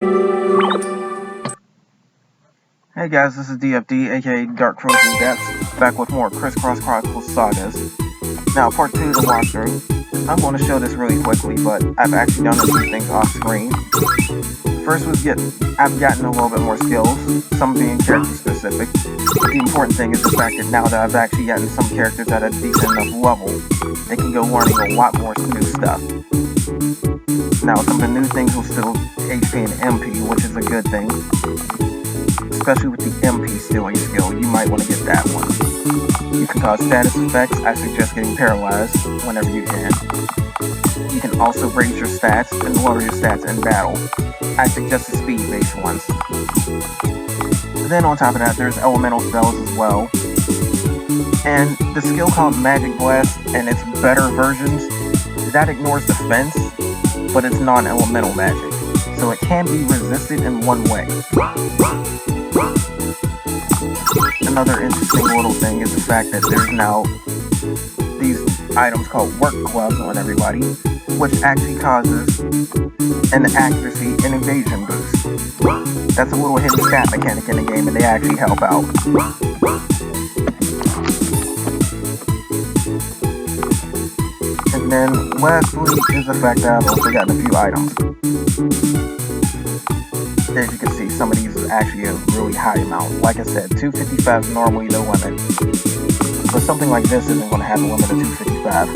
Hey guys, this is DFD, aka Dark Frozen Depths, back with more Chronicles Sagas. Now, part 2 of the walkthrough. I'm going to show this really quickly, but I've actually done a few things off screen. First was I've gotten a little bit more skills, some being character specific. But the important thing is the fact that now that I've actually gotten some characters at a decent enough level, they can go learning a lot more new stuff. Now, some of the new things will still HP and MP, which is a good thing. Especially with the MP stealing skill, you might want to get that one. You can cause status effects. I suggest getting paralyzed whenever you can. You can also raise your stats and lower your stats in battle. I suggest the speed-based ones. Then on top of that, there's elemental spells as well. And the skill called Magic Blast and its better versions, that ignores defense, but it's non-elemental magic. So it can be resisted in one way. Another interesting little thing is the fact that there's now these items called work gloves on everybody, which actually causes an accuracy and evasion boost. That's a little hidden stat mechanic in the game, and they actually help out. And then lastly is the fact that I've also gotten a few items. As you can see, some of these is actually a really high amount. Like I said, 255 is normally the limit. But something like this isn't going to have a limit of 255.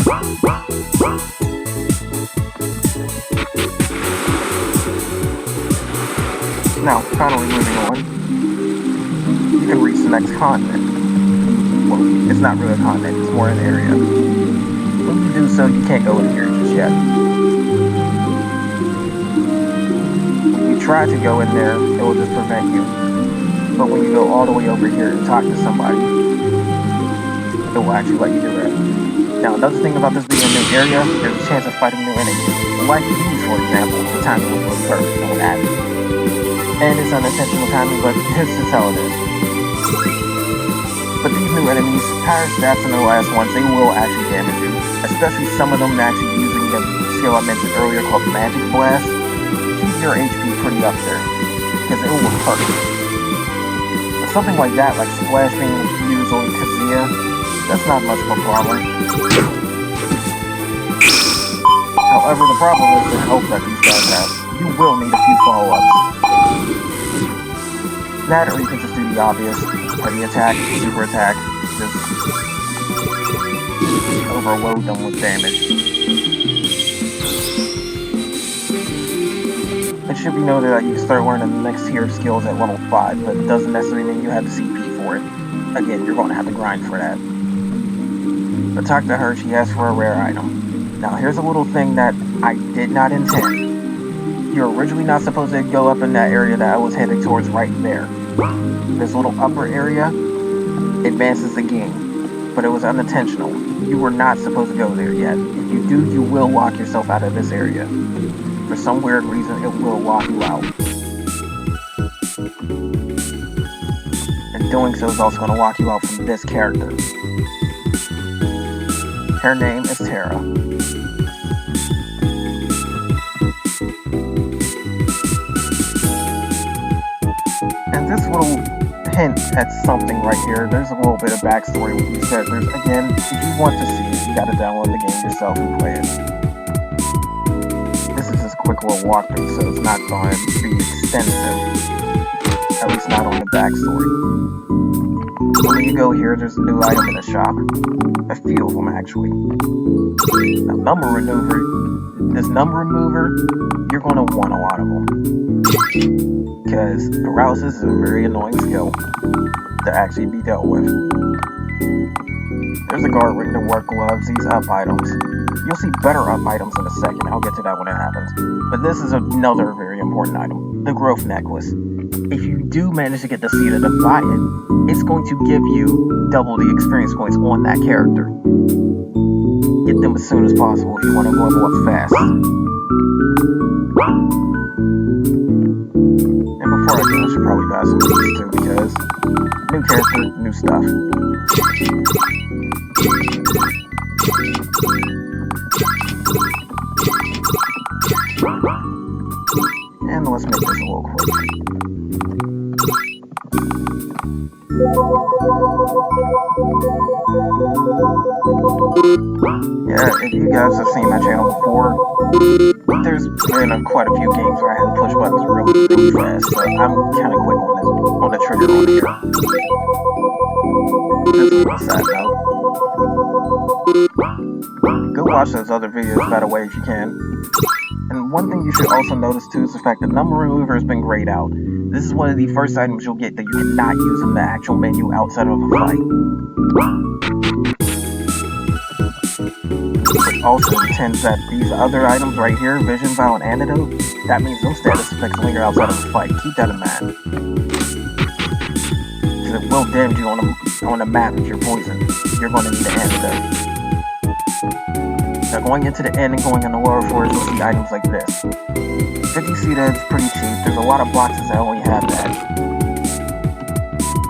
Now, finally moving on, you can reach the next continent. Well, it's not really a continent, it's more an area. When you do so, you can't go in here just yet. Try to go in there, it will just prevent you. But when you go all the way over here and talk to somebody, it will actually let you do that. Now, another thing about this being a new area, there's a chance of fighting new enemies. Like these, for example, the timing was really perfect on that. And it's unintentional timing, but this is how it is. But these new enemies, higher stats than the last ones, they will actually damage you. Especially some of them actually using the skill I mentioned earlier called Magic Blast. Keep your HP pretty up there, because it will hurt. But something like that, like splashing Fuse on Kazuya, that's not much of a problem. However, the problem is the health that these guys have. You will need a few follow-ups. That, or you can just do the obvious heavy attack, super attack, just overload them with damage. It should be noted that you can start learning the next tier of skills at level 5, but it doesn't necessarily mean you have the CP for it. Again, you're going to have to grind for that. But talk to her, she asked for a rare item. Now here's a little thing that I did not intend. You're originally not supposed to go up in that area that I was heading towards right there. This little upper area advances the game, but it was unintentional. You were not supposed to go there yet. If you do, you will lock yourself out of this area. For some weird reason, it will lock you out. And doing so is also going to lock you out from this character. Her name is Terra. And this little hint at something right here, there's a little bit of backstory with these characters. Again, if you want to see it, you gotta download the game yourself and play it. This is just a quick little walkthrough, so it's not going to be extensive. At least not on the backstory. When you go here, there's a new item in the shop. A few of them, actually. Now, this number remover, you're going to want a lot of them. Because paralysis is a very annoying skill to actually be dealt with. There's a guard ring, the work gloves, these up items. You'll see better up items in a second. I'll get to that when it happens. But this is another very important item, the growth necklace. If you do manage to get the Seed to buy it, it's going to give you double the experience points on that character. Get them as soon as possible if you want to level up fast. And before I do, I should probably buy some of these too, because new character, new stuff. And let's make this a little real quick. Yeah, if you guys have seen my channel before, there's been quite a few games where I had to push buttons really fast, so I'm kind of quick on the trigger on here. This is a little sad though. Go watch those other videos, by the way, if you can. And one thing you should also notice too is the fact that number remover has been grayed out. This is one of the first items you'll get that you cannot use in the actual menu outside of a fight. It also intends that these other items right here, Vision, Vial, and Antidote, that means those status effects linger outside of a fight. Keep that in mind. Because it will damage you on the map if you're poisoned. You're going to need an antidote. Now going into the end and going in the lower floors, you'll see items like this. 50C that's pretty cheap. There's a lot of boxes that only have that.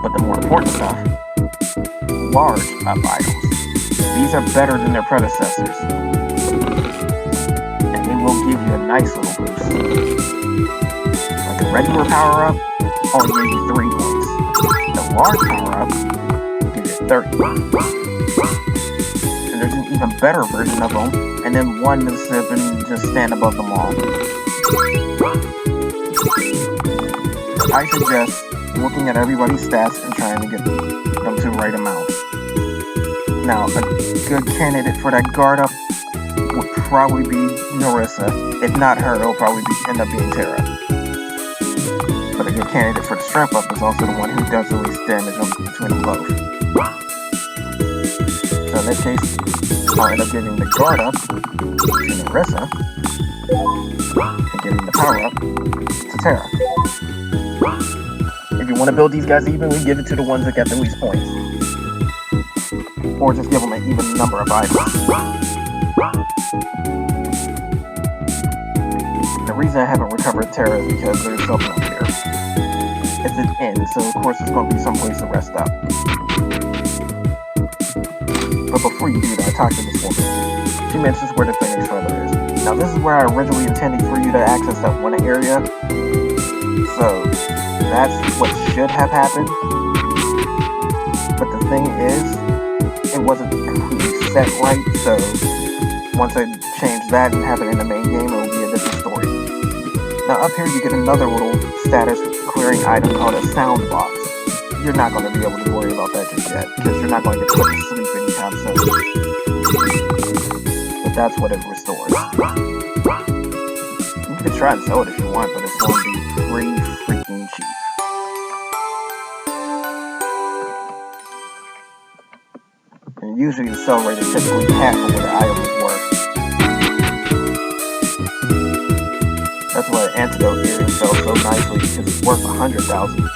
But the more important stuff, large up items. These are better than their predecessors. And they will give you a nice little boost. Like a regular power up only gives you 3 points. The large power up gives you 30. There's an even better version of them, and then one to sip and just stand above them all. I suggest looking at everybody's stats and trying to get them to the right amount. Now, a good candidate for that guard up would probably be Narissa. If not her, it'll probably end up being Terra. But a good candidate for the strength up is also the one who does the least damage between them both. So in this case, I'll end up giving the guard up to Narissa, and giving the power up to Terra. If you want to build these guys evenly, give it to the ones that get the least points. Or just give them an even number of items. The reason I haven't recovered Terra is because there's something up here. It's an inn, so of course there's going to be some place to rest up. But before you do that, talk to this woman. She mentions where the finish further is. Now this is where I originally intended for you to access that one area. So that's what should have happened. But the thing is, it wasn't completely set right, so once I change that and have it in the main game, it will be a different story. Now up here you get another little status clearing item called a sound box. You're not going to be able to worry about that just yet, because you're not going to get put to sleep anytime soon. But that's what it restores. You can try and sell it if you want, but it's going to be pretty freaking cheap. And usually the sell rate is typically half of what the item is worth. That's why the antidote here sells so nicely, because it's worth 100,000.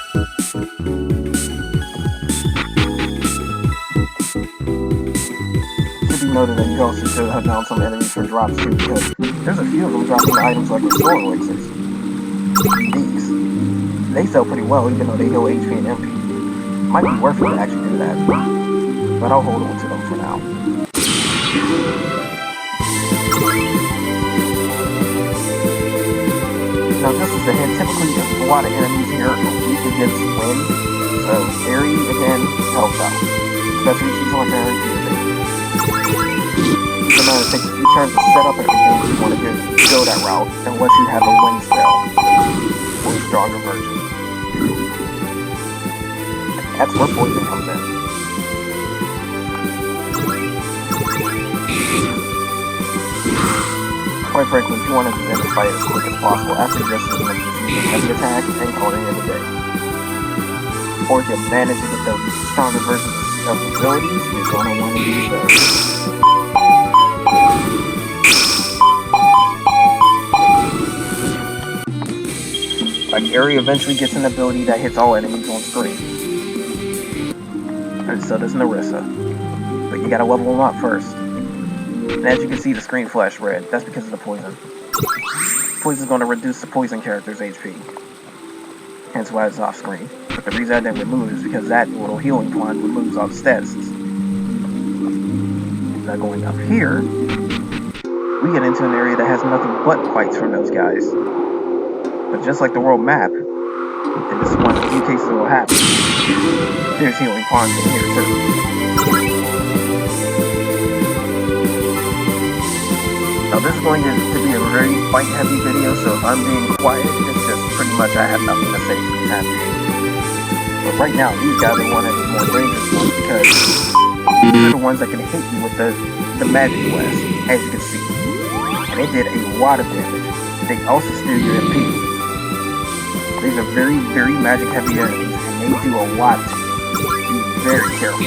Noted that you also should have found some enemies for drops too, because there's a few of them dropping items like restore elixirs. These, they sell pretty well even though they heal HP and MP. Might be worth it to actually do that, but I'll hold on to them for now. Now just as a hint, typically a lot of enemies here are weak against wind, so Aerie again helps out, especially if she's on her Tuesday. It's going to take a few turns to set up everything if you want to go that route, unless you have a wind spell, or a stronger version. That's where poison comes in. Quite frankly, if you want to end the fight as quick as possible, I suggest you make this use a heavy attack and call it in the day. Or if you manage to get those stronger versions of abilities, you're going to want to use those. Like, Aerie eventually gets an ability that hits all enemies on screen. And so does Narissa. But you gotta level them up first. And as you can see, the screen flashed red. That's because of the poison. Poison is going to reduce the poison character's HP. Hence why it's off screen. But the reason I didn't remove it is because that little healing pond removes all the statuses. Now going up here, we get into an area that has nothing but fights from those guys. But just like the world map, and this is one of the few cases that will happen, there's healing pawns in here too. Now this is going to be a very fight-heavy video, so if I'm being quiet, it's just pretty much I have nothing to say for the time being. But right now, these guys are one of the more dangerous ones because they're the ones that can hit you with the magic blast, as you can see. And they did a lot of damage. They also steal your MP. These are very, very magic heavy enemies, and they do a lot to you. Be very careful.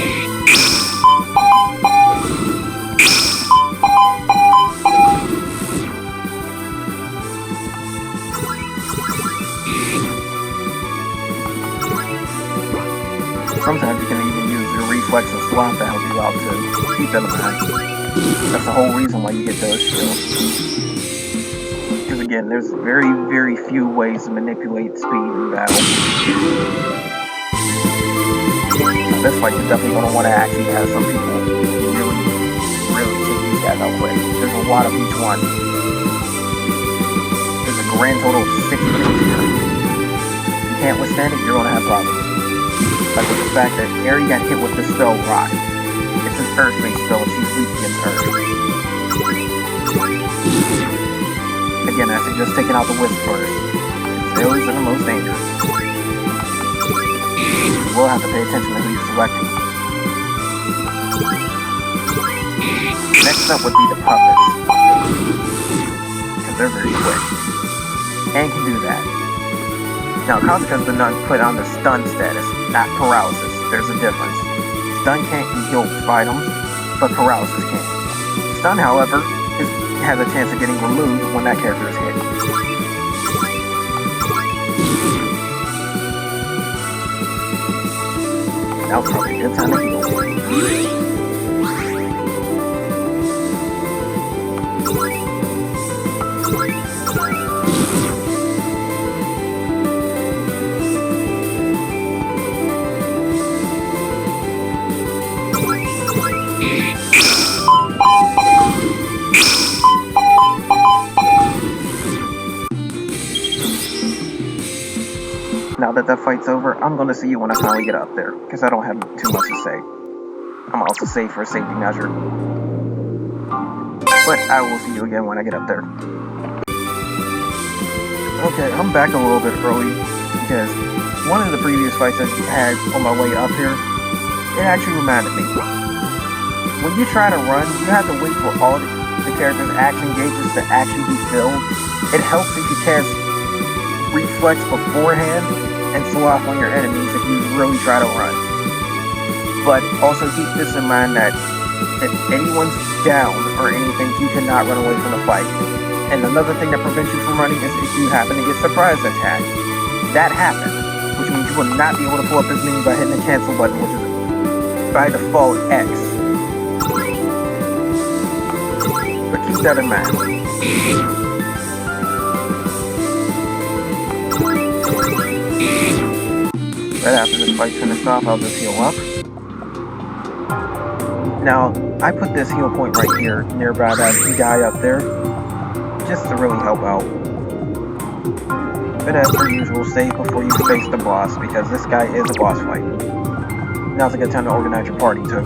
Sometimes you can even use your reflex and slot to help you out to keep them alive. That's the whole reason why you get those skills. Because again, there's very, very few ways to manipulate speed in battle. This fight you're definitely going to want to actually have some people really, really take these guys out quick. There's a lot of each one. There's a grand total of 6 enemies here. If you can't withstand it, you're going to have problems. Like with the fact that Aerie got hit with the spell Rock. It's an earth-based spell and she's weak against Earth. Again, I suggest taking out the Wisp first. Those are the most dangerous. You will have to pay attention to who you're selecting. Next up would be the Puppets. Because they're very quick. And can do that. Now, Kazuka's been put on the stun status, not paralysis. There's a difference. Stun can't heal items, but paralysis can. Stun, however, has a chance of getting removed when that character is hit. Now's probably a good time to heal. Now that fight's over, I'm going to see you when I finally get up there, because I don't have too much to say. I'm also safe for a safety measure. But I will see you again when I get up there. Okay, I'm back a little bit early, because one of the previous fights I had on my way up here, it actually reminded me. When you try to run, you have to wait for all the character's action gauges to actually be filled. It helps if you cast reflex beforehand and slow off on your enemies if you really try to run. But also keep this in mind that if anyone's down or anything, you cannot run away from the fight. And another thing that prevents you from running is if you happen to get surprise attacked. That happens, which means you will not be able to pull up this menu by hitting the cancel button, which is by default X. But keep that in mind. Right after this fight's finished off, I'll just heal up. Now, I put this heal point right here, nearby that guy up there, just to really help out. But as per usual, save before you face the boss, because this guy is a boss fight. Now's a good time to organize your party, too.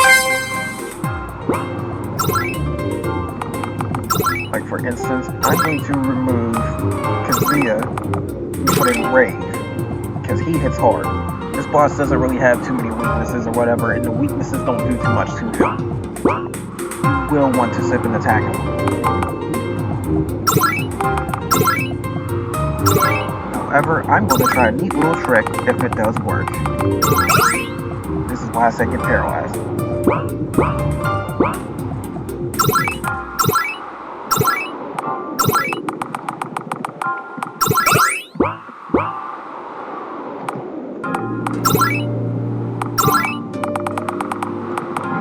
Like, for instance, I'm going to remove Kazuya and put in Rave, because he hits hard. This boss doesn't really have too many weaknesses or whatever, and the weaknesses don't do too much to him. You will want to sip and attack him. However, I'm going to try a neat little trick if it does work. This is why I said get paralyzed.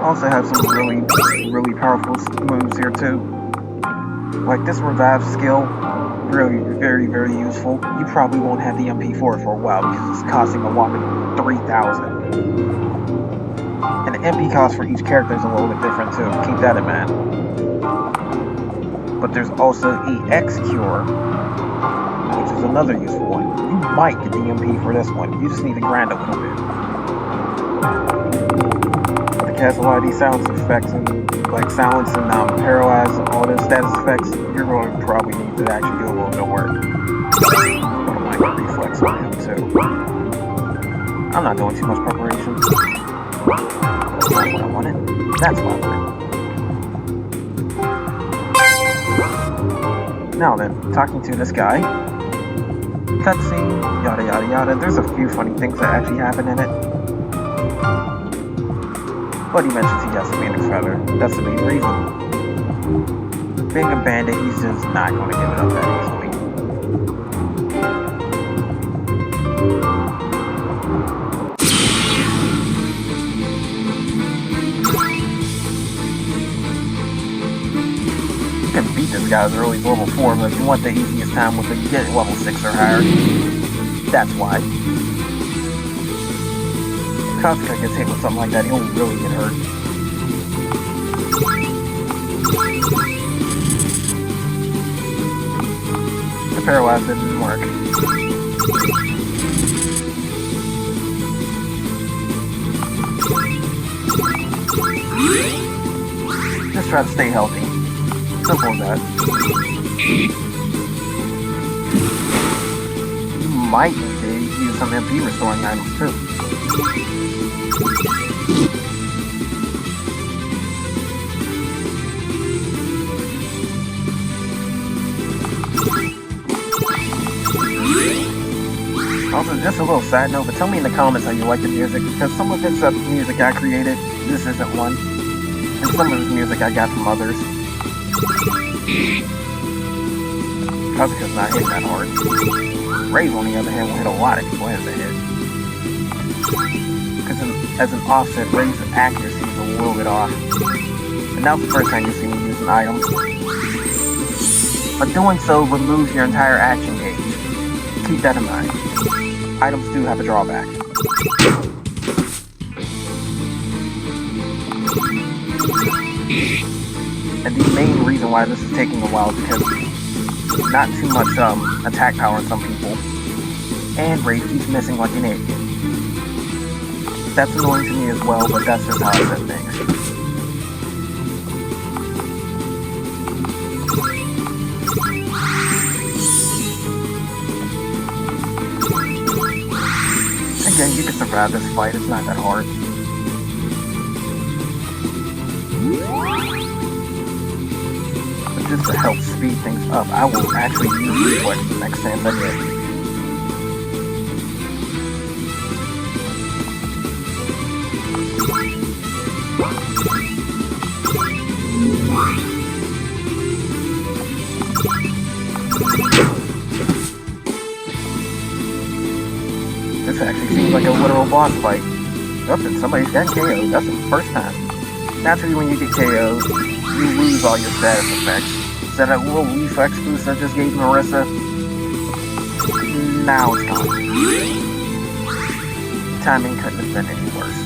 Also have some really powerful moves here too. Like this revive skill, really very useful. You probably won't have the MP for it for a while because it's costing a whopping 3,000. And the MP cost for each character is a little bit different too. Keep that in mind. But there's also EX Cure, which is is another useful one. You might get the MP for this one. You just need to grind a little bit. But to cast a lot of these silence effects and like silence and paralyze all the status effects, you're going to probably need to actually do a little bit of work. But I might get reflex on him too. I'm not doing too much preparation. That's not what I wanted. That's what I wanted. Now then, talking to this guy. Cutscene, yada yada yada. There's a few funny things that actually happen in it. But he mentions he has a phoenix feather. That's the main reason. Being a bandit, he's just not going to give it up that easily. You can beat this guy as early as level 4, but if you want the easiest time with it, you get level 6 or higher. That's why. If Kasuga gets hit with something like that, he'll really get hurt. The paralyze didn't work. Just try to stay healthy. Simple as that. You might need to use some MP restoring items too. Also, just a little side note, but tell me in the comments how you like the music, because some of it's music I created, this isn't one, and some of it's music I got from others. Kasuga's not hitting that hard. Rave, on the other hand, will hit a lot if he lands a hit. Because as an offset, Rave's accuracy is a little bit off. And now's the first time you see me use an item. But doing so removes your entire action gauge. Keep that in mind. Items do have a drawback. And the main reason why this is taking a while is because not too much attack power in some people. And Rave keeps missing like an idiot. That's annoying to me as well, but that's just how I set things. Again, you can survive this fight, it's not that hard. But just to help speed things up, I will actually use reflex the next time I get. This actually seems like a literal boss fight. Oh, and somebody's gotten KO'd. That's the first time. Naturally, when you get KO'd, you lose all your status effects. Is that a little reflex boost I just gave Marissa? Now it's gone. Timing couldn't have been any worse.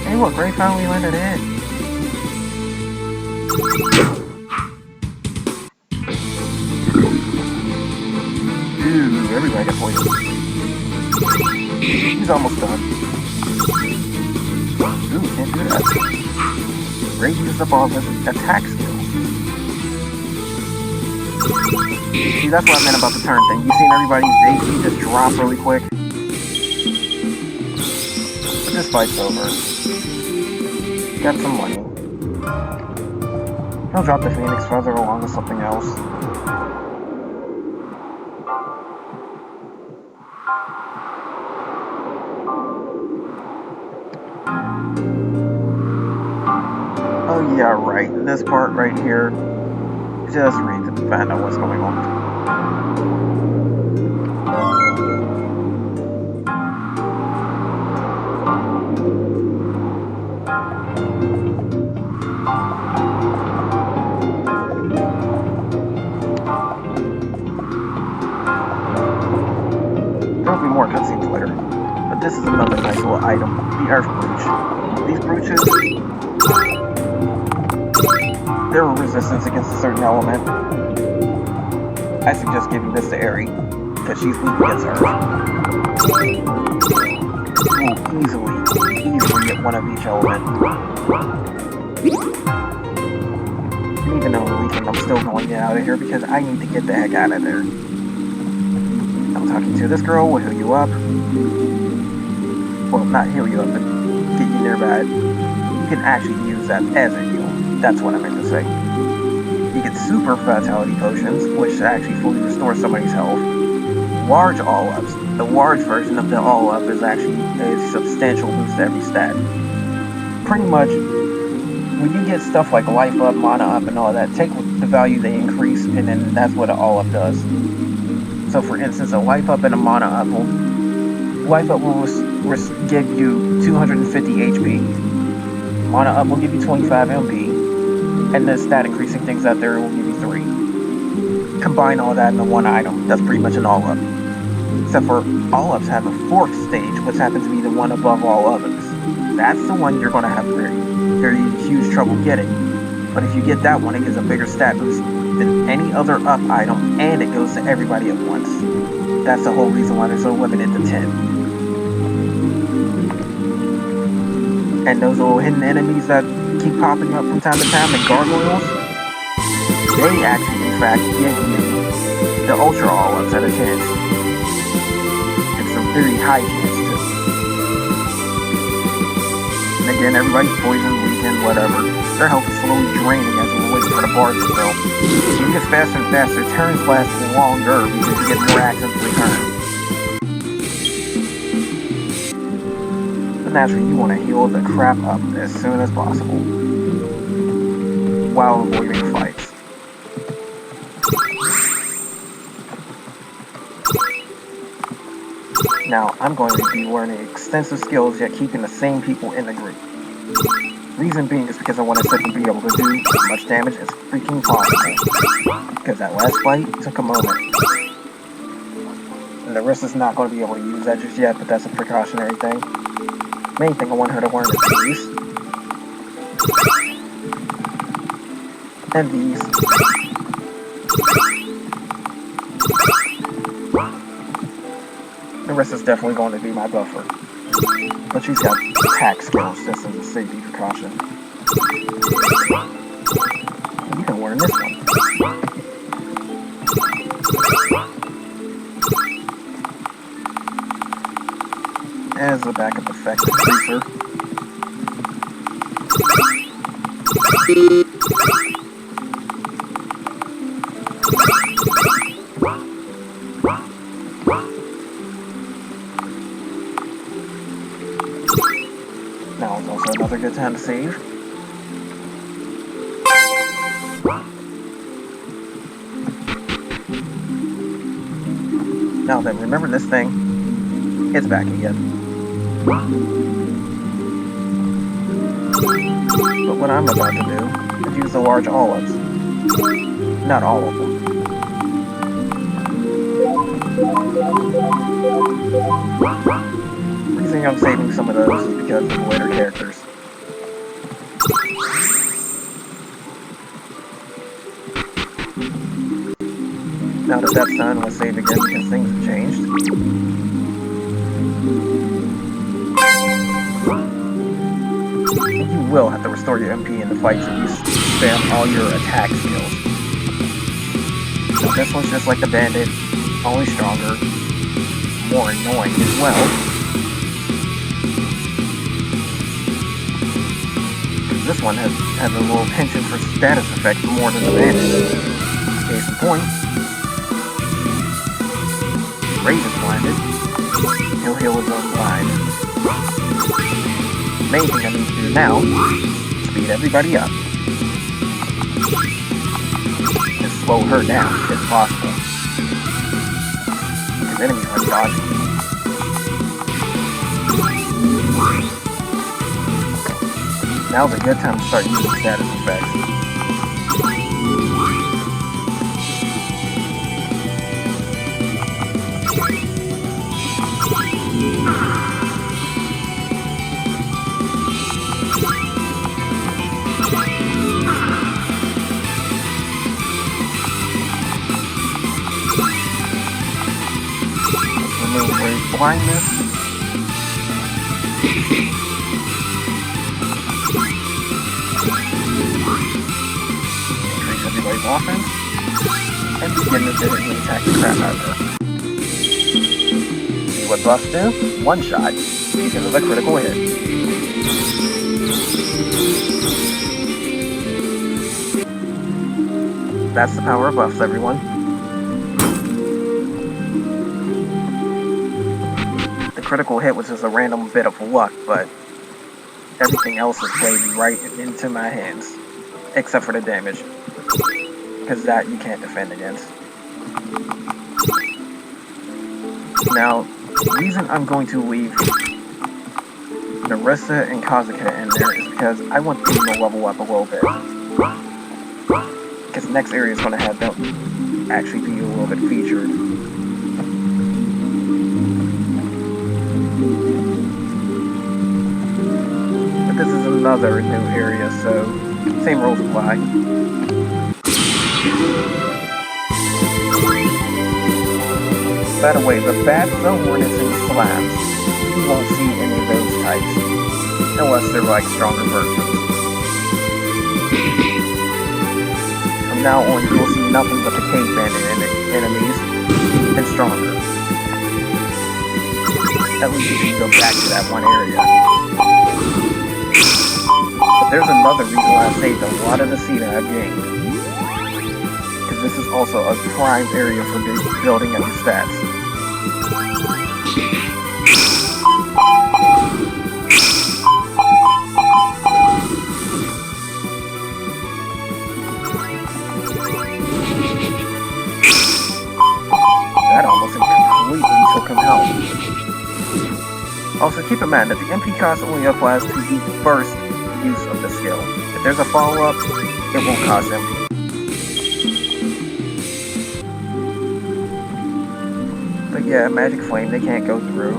Hey look, Ray finally landed in. Ooh, everybody got poisoned. He's almost done. Ooh, can't do that. Ray uses up all of his attack skills. See, that's what I meant about the turn thing. You seen everybody's HP just drop really quick? But this fight's over. Got some money. He'll drop the Phoenix Feather along with something else. Oh yeah, right. This part right here. Just read to find out what's going on. There'll be more cutscenes later, but this is another nice little item, the Earth Bridge. These brooches, they're a resistance against a certain element. I suggest giving this to Aerie, because she's weak against her. Will easily get one of each element. And even though I'm weak, I'm still going to get out of here because I need to get the heck out of there. I'm talking to this girl, will heal you up. Well, not heal you up, but get you near bad. You can actually use that as a heal. That's what I meant to say. You get super vitality potions, which actually fully restores somebody's health. Large all-ups. The large version of the all-up is actually a substantial boost to every stat. Pretty much, when you get stuff like life up, mana up, and all that, take the value they increase, and then that's what an all-up does. So for instance, a life up and a mana up will give you 250 HP. Mana up will give you 25 MP. And the stat increasing things out there will give you 3. Combine all that into one item. That's pretty much an all-up. Except for all-ups have a 4th stage, which happens to be the one above all others. That's the one you're going to have very huge trouble getting. But if you get that one, it gives a bigger stat boost than any other up item, and it goes to everybody at once. That's the whole reason why they're so limited to 10. And those little hidden enemies that keep popping up from time to time, the gargoyles, they actually, in fact, give you the ultra all-ups at a chance. And some very high chance, too. And again, everybody's poisoned, weakened, whatever. Their health is slowly draining as we're waiting for the bar to fill. It gets faster and faster, turns last longer because you get more actions per turn. But naturally, you want to heal the crap up as soon as possible, while avoiding fights. Now, I'm going to be learning extensive skills yet keeping the same people in the group. Reason being is because I want to simply be able to do as much damage as freaking possible. Because that last fight took a moment. And the rest is not going to be able to use that just yet, but that's a precautionary thing. Main thing I want her to learn is these. And these. The rest is definitely going to be my buffer. But she's got attack skills just as a safety precaution. You can learn this one. As a backup effect, the Creaser. Now is also another good time to save. Now then, remember this thing, it's back again. But what I'm about to do is use the large all-ups. Not all of them. The reason I'm saving some of those is because of the later characters. Now that that's done, let's save again because things have changed. You will have to restore your MP in the fights if you spam all your attack skills. So this one's just like the bandit, only stronger, more annoying as well. This one has a little penchant for status effect more than the bandit. Case in point, Rage is blinded. He'll heal his own blind. Main thing I need to do now is speed everybody up. And slow her down if possible. Because enemies are dodging. Now's a good time to start using status effects. temporary blindness. Increase everybody's offense. And begin to vividly attack the crap out of her. See what buffs do? One shot, because of a critical hit. That's the power of buffs, everyone. The critical hit was just a random bit of luck, but everything else is played right into my hands. Except for the damage. Because that you can't defend against. Now, the reason I'm going to leave Narissa and Kazuka in there is because I want them to level up a little bit. Because the next area is going to have them actually be a little bit featured. But this is another new area, so same rules apply. By the way, the bats, the hornets, and slabs, you won't see any of those types, unless they're like stronger versions. From now on, you will see nothing but the cave bandit enemies, and stronger. At least if you go back to that one area. But there's another reason why I saved a lot of the seed I've gained. Because this is also a prime area for building up your stats. That almost completely took him out. Also, keep in mind that the MP cost only applies to the first use of the skill. If there's a follow-up, it won't cost MP. But yeah, Magic Flame, they can't go through.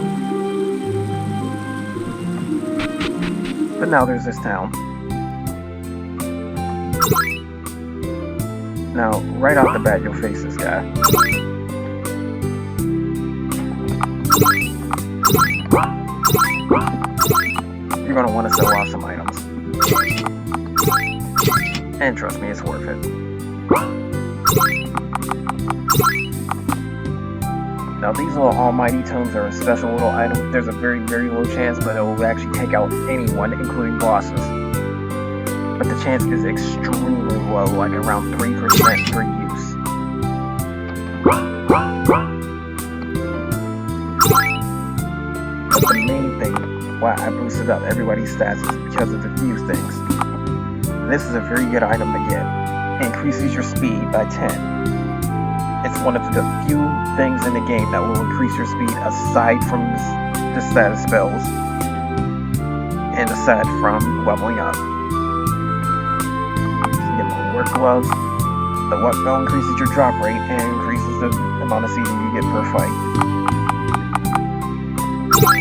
But now there's this town. Now, right off the bat, you'll face this guy. You're going to want to sell off some items. And trust me, it's worth it. Now these little almighty tomes are a special little item. There's a very, very low chance, but it will actually take out anyone, including bosses. But the chance is extremely low, like around 3% per use. But the main thing why I boosted up everybody's stats is because of the fuse things. This is a very good item to get. It increases your speed by 10. It's one of the few things in the game that will increase your speed aside from the status spells and aside from leveling up. You get more work gloves. The luck spell increases your drop rate and increases the amount of CD you get per fight.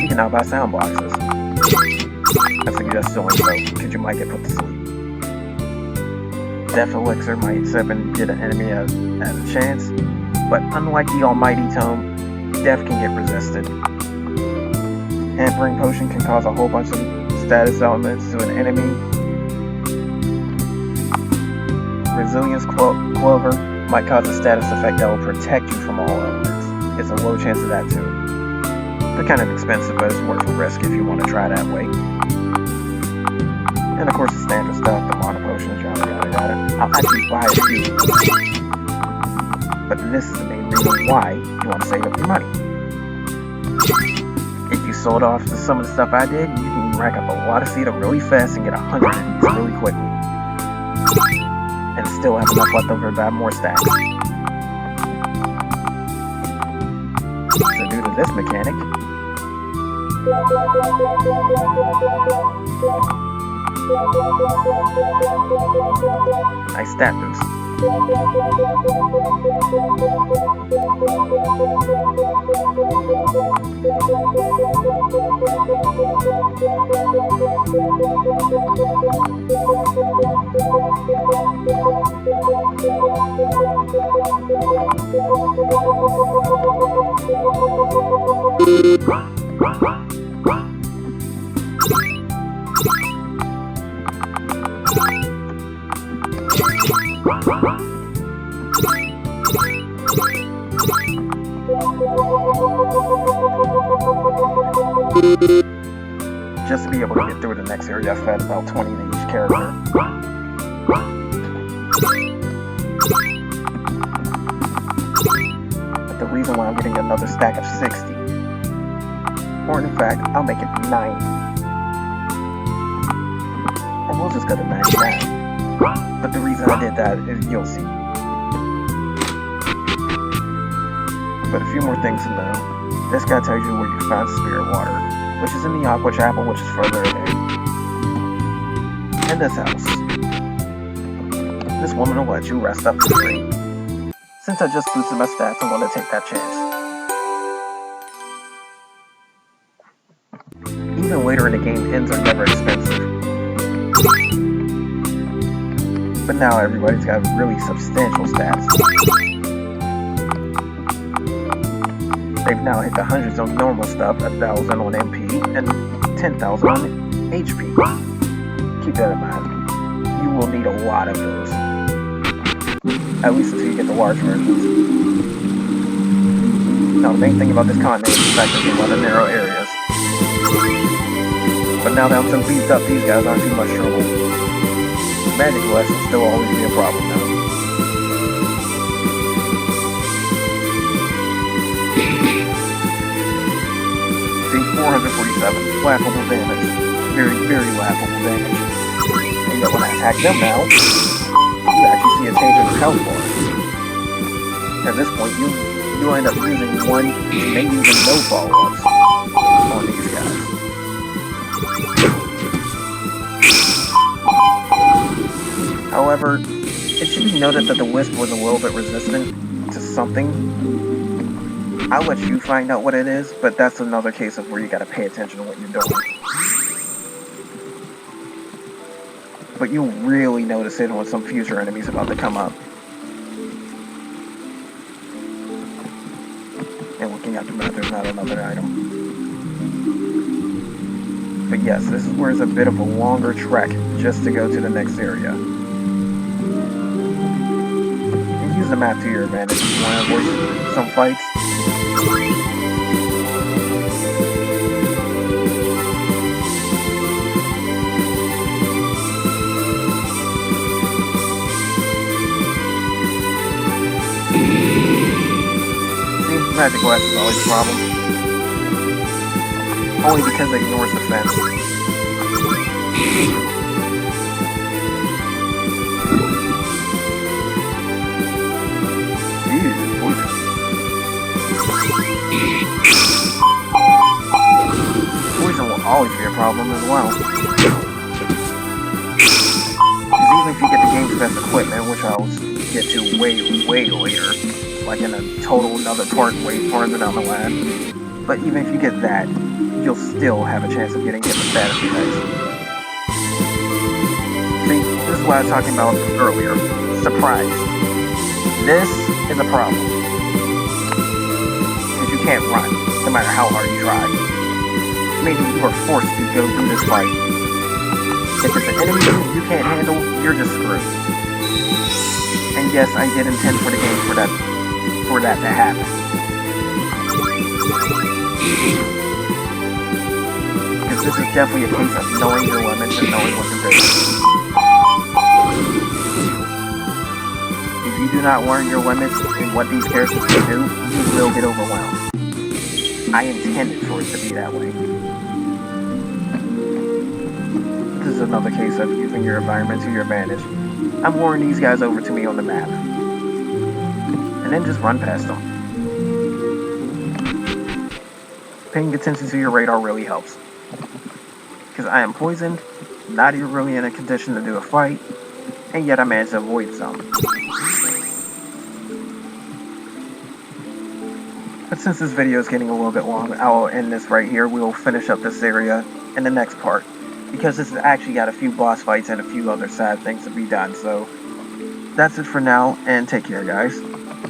You can now buy sound boxes. I suggest doing so because you might get put to sleep. Death Elixir might sip and get an enemy as a chance, but unlike the Almighty Tome, death can get resisted. Hampering Potion can cause a whole bunch of status elements to an enemy. Resilience Clover might cause a status effect that will protect you from all elements. It's a low chance of that too. They're kind of expensive, but it's worth a risk if you want to try that way. And of course the standard stuff, the Mana Potions, yada yada yada. I'll actually buy a few. But this is the main reason why you want to save up your money. If you sold off to some of the stuff I did, you can rack up a lot of seed really fast and get 100 of these really quickly. And still have enough left over to buy more stacks. So due to this mechanic, nice stat boost. Just to be able to get through the next area, I fed about 20 to each character. But the reason why I'm getting another stack of 60, or in fact, I'll make it 90. And we'll just go to 99. But the reason I did that is you'll see. But a few more things to know. This guy tells you where you find spirit water, which is in the Aqua Chapel, which is further ahead. In this house. This woman will let you rest up for free. Since I just boosted my stats, I'm going to take that chance. Even later in the game, ends are never expensive. But now everybody's got really substantial stats. They've now hit the hundreds on normal stuff, 1,000 on MP, and 10,000 on HP. Keep that in mind. You will need a lot of those. At least until you get the large versions. Now the main thing about this continent is the fact that there's a lot of narrow areas. But now that I'm so beefed up, these guys aren't too much trouble. Magic West will still always be a problem now. See, 447. Laughable damage. Very, very laughable damage. And yet when I attack them now, you actually see a change in their health bar. At this point, you end up using one, maybe even no follow-ups on these guys. However, it should be noted that the Wisp was a little bit resistant to something. I'll let you find out what it is, but that's another case of where you gotta pay attention to what you're doing. But you'll really notice it when some future enemies about to come up. And looking at the map, there's not another item. But yes, this is where it's a bit of a longer trek just to go to the next area. And use the map to your advantage if you want to avoid some fights. Magic West is always a problem. Only because it ignores the fence. Jesus, poison. Poison will always be a problem as well. Because even if you get the game's best equipment, which I'll get to way later, like in a total another part way farther down the line. But even if you get that, you'll still have a chance of getting hit with status effects. See, this is what I was talking about earlier. Surprise. This is a problem. Because you can't run, no matter how hard you try. Meaning you are forced to go through this fight. If it's an enemy you can't handle, you're just screwed. And yes, I did intend for the game for that to happen. Because this is definitely a case of knowing your limits and knowing what to do. If you do not learn your limits and what these characters can do, you will get overwhelmed. I intended for it to be that way. This is another case of using your environment to your advantage. I'm luring these guys over to me on the map. And then just run past them. Paying attention to your radar really helps. Because I am poisoned, not even really in a condition to do a fight, and yet I managed to avoid some. But since this video is getting a little bit long, I'll end this right here. We'll finish up this area in the next part. Because this has actually got a few boss fights and a few other sad things to be done. So, that's it for now, and take care, guys.